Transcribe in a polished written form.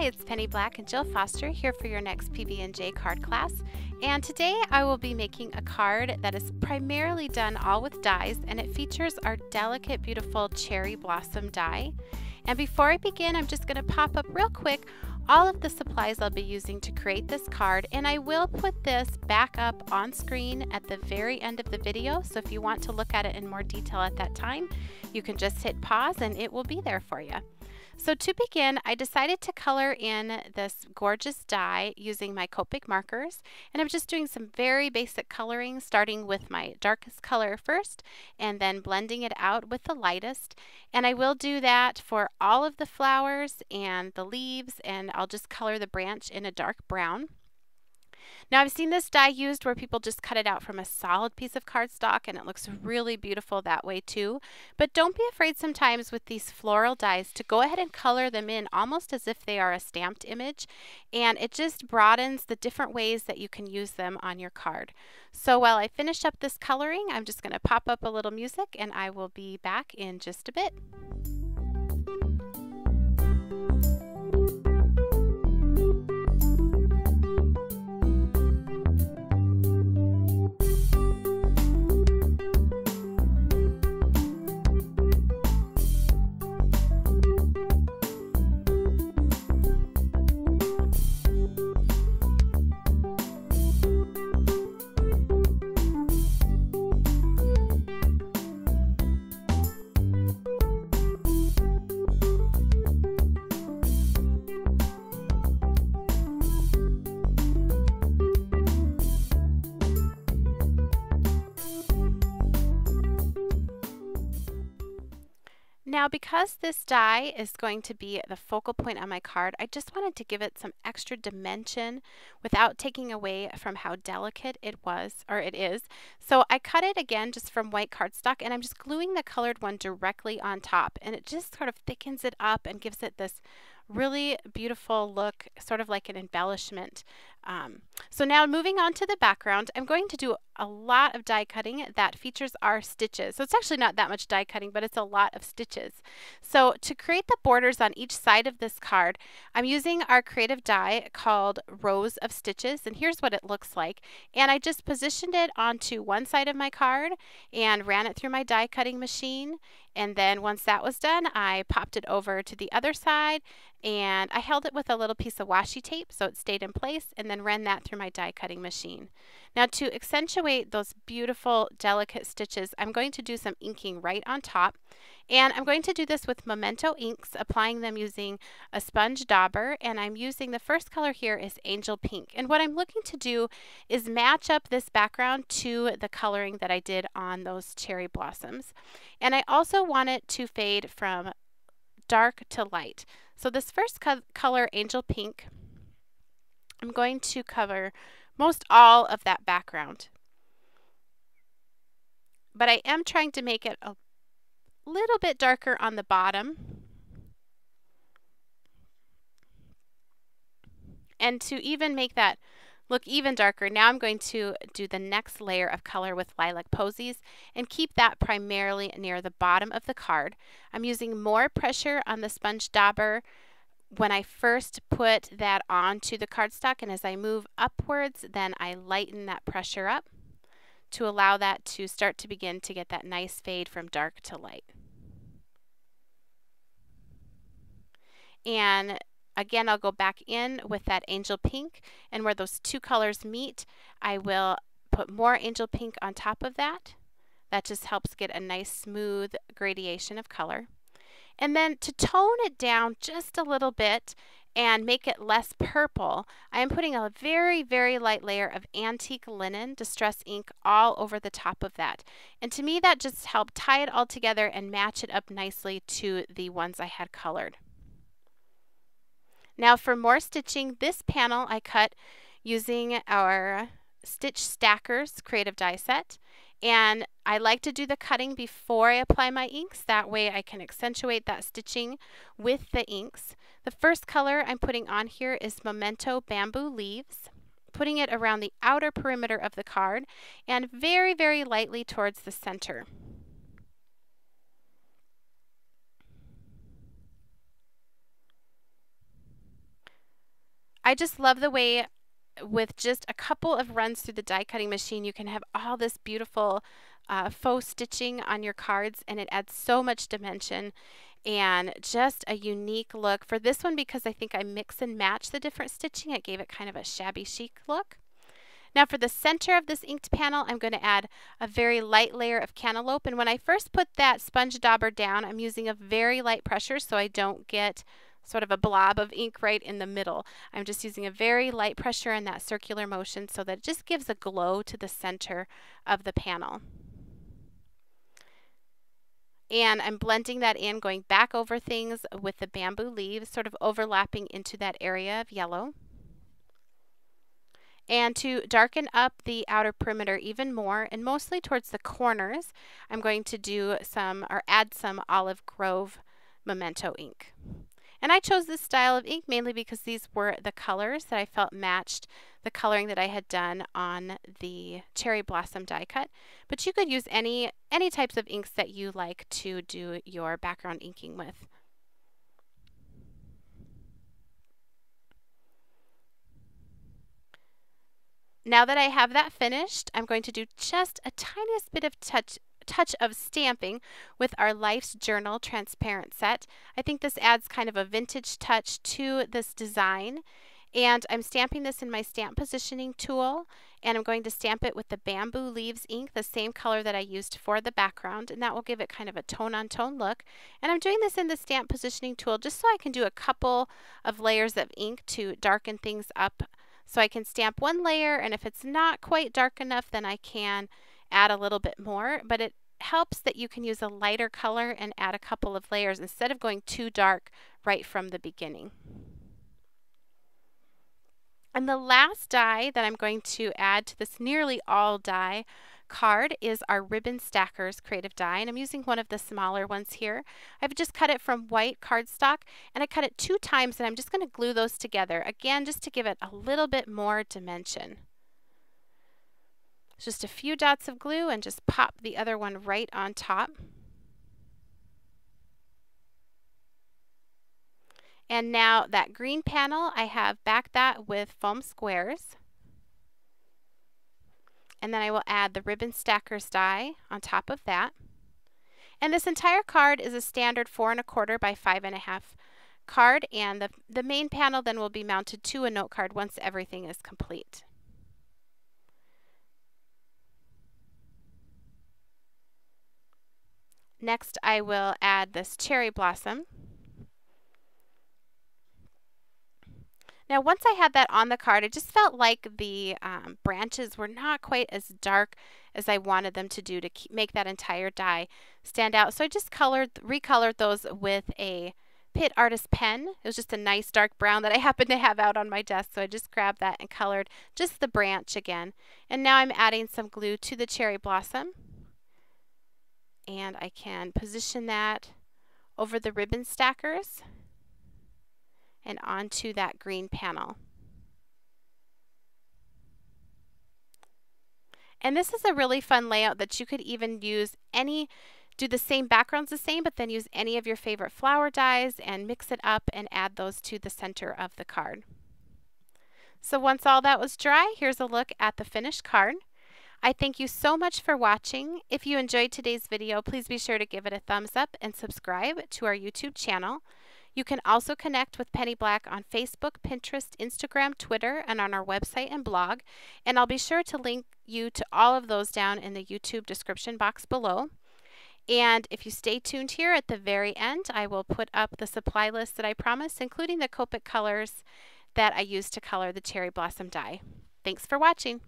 Hi, it's Penny Black and Jill Foster here for your next PB&J card class. And today I will be making a card that is primarily done all with dies, and it features our delicate, beautiful cherry blossom die. And before I begin, I'm just going to pop up real quick all of the supplies I'll be using to create this card, and I will put this back up on screen at the very end of the video, so if you want to look at it in more detail at that time, you can just hit pause and it will be there for you. So to begin, I decided to color in this gorgeous die using my Copic markers, and I'm just doing some very basic coloring, starting with my darkest color first and then blending it out with the lightest. And I will do that for all of the flowers and the leaves, and I'll just color the branch in a dark brown. Now I've seen this die used where people just cut it out from a solid piece of cardstock, and it looks really beautiful that way too. But don't be afraid sometimes with these floral dies to go ahead and color them in almost as if they are a stamped image, and it just broadens the different ways that you can use them on your card. So while I finish up this coloring, I'm just going to pop up a little music and I will be back in just a bit. Now, because this die is going to be the focal point on my card, I just wanted to give it some extra dimension without taking away from how delicate it is. So I cut it again just from white cardstock, and I'm just gluing the colored one directly on top, and it just sort of thickens it up and gives it this really beautiful look, sort of like an embellishment. So now moving on to the background, I'm going to do a lot of die cutting that features our stitches. So it's actually not that much die cutting, but it's a lot of stitches. So to create the borders on each side of this card, I'm using our creative die called Rows of Stitches, and here's what it looks like. And I just positioned it onto one side of my card and ran it through my die cutting machine. And then once that was done, I popped it over to the other side and I held it with a little piece of washi tape so it stayed in place, and then ran that through my die cutting machine. Now to accentuate those beautiful delicate stitches, I'm going to do some inking right on top, and I'm going to do this with Memento inks, applying them using a sponge dauber, and I'm using the first color here is Angel Pink. And what I'm looking to do is match up this background to the coloring that I did on those cherry blossoms. And I also want it to fade from dark to light. So this first color, Angel Pink, I'm going to cover most all of that background. But I am trying to make it a little bit darker on the bottom. And to even make that look even darker, now I'm going to do the next layer of color with Lilac Posies and keep that primarily near the bottom of the card. I'm using more pressure on the sponge dauber when I first put that onto the cardstock, and as I move upwards, then I lighten that pressure up to allow that to start to begin to get that nice fade from dark to light. And again, I'll go back in with that Angel Pink, and where those two colors meet, I will put more Angel Pink on top of that. That just helps get a nice smooth gradation of color. And then to tone it down just a little bit and make it less purple, I am putting a very, very light layer of antique linen distress ink all over the top of that. And to me, that just helped tie it all together and match it up nicely to the ones I had colored. Now for more stitching, this panel I cut using our Stitch Stackers creative die set, and I like to do the cutting before I apply my inks. That way I can accentuate that stitching with the inks. The first color I'm putting on here is Memento Bamboo Leaves, putting it around the outer perimeter of the card and very, very lightly towards the center. I just love the way with just a couple of runs through the die cutting machine you can have all this beautiful faux stitching on your cards, and it adds so much dimension and just a unique look. For this one, because I think I mix and match the different stitching, it gave it kind of a shabby chic look. Now for the center of this inked panel, I'm going to add a very light layer of cantaloupe, and when I first put that sponge dauber down, I'm using a very light pressure so I don't get sort of a blob of ink right in the middle. I'm just using a very light pressure in that circular motion so that it just gives a glow to the center of the panel. And I'm blending that in, going back over things with the bamboo leaves, sort of overlapping into that area of yellow. And to darken up the outer perimeter even more, and mostly towards the corners, I'm going to do some, or add some Olive Grove Memento ink. And I chose this style of ink mainly because these were the colors that I felt matched the coloring that I had done on the Cherry Blossom die cut. But you could use any types of inks that you like to do your background inking with. Now that I have that finished, I'm going to do just a tiniest bit of touch of stamping with our Life's Journal transparent set. I think this adds kind of a vintage touch to this design, and I'm stamping this in my stamp positioning tool, and I'm going to stamp it with the Bamboo Leaves ink, the same color that I used for the background, and that will give it kind of a tone-on-tone look. And I'm doing this in the stamp positioning tool just so I can do a couple of layers of ink to darken things up. So I can stamp one layer, and if it's not quite dark enough, then I can add a little bit more, but it helps that you can use a lighter color and add a couple of layers instead of going too dark right from the beginning. And the last die that I'm going to add to this nearly all die card is our Ribbon Stackers creative die, and I'm using one of the smaller ones here. I've just cut it from white cardstock, and I cut it 2 times, and I'm just going to glue those together again just to give it a little bit more dimension. Just a few dots of glue and just pop the other one right on top. And now that green panel, I have backed that with foam squares. And then I will add the Ribbon Stackers die on top of that. And this entire card is a standard 4 1/4 by 5 1/2 card, and the main panel then will be mounted to a note card once everything is complete. Next, I will add this Cherry Blossom. Now, once I had that on the card, it just felt like the branches were not quite as dark as I wanted them to do to make that entire die stand out. So I just recolored those with a Pitt Artist pen. It was just a nice dark brown that I happened to have out on my desk, so I just grabbed that and colored just the branch again. And now I'm adding some glue to the Cherry Blossom. And I can position that over the ribbon stackers and onto that green panel. And this is a really fun layout that you could even use do the same backgrounds the same, but then use any of your favorite flower dies and mix it up and add those to the center of the card. So once all that was dry, here's a look at the finished card. I thank you so much for watching. If you enjoyed today's video, please be sure to give it a thumbs up and subscribe to our YouTube channel. You can also connect with Penny Black on Facebook, Pinterest, Instagram, Twitter, and on our website and blog. And I'll be sure to link you to all of those down in the YouTube description box below. And if you stay tuned here at the very end, I will put up the supply list that I promised, including the Copic colors that I used to color the Cherry Blossom die. Thanks for watching.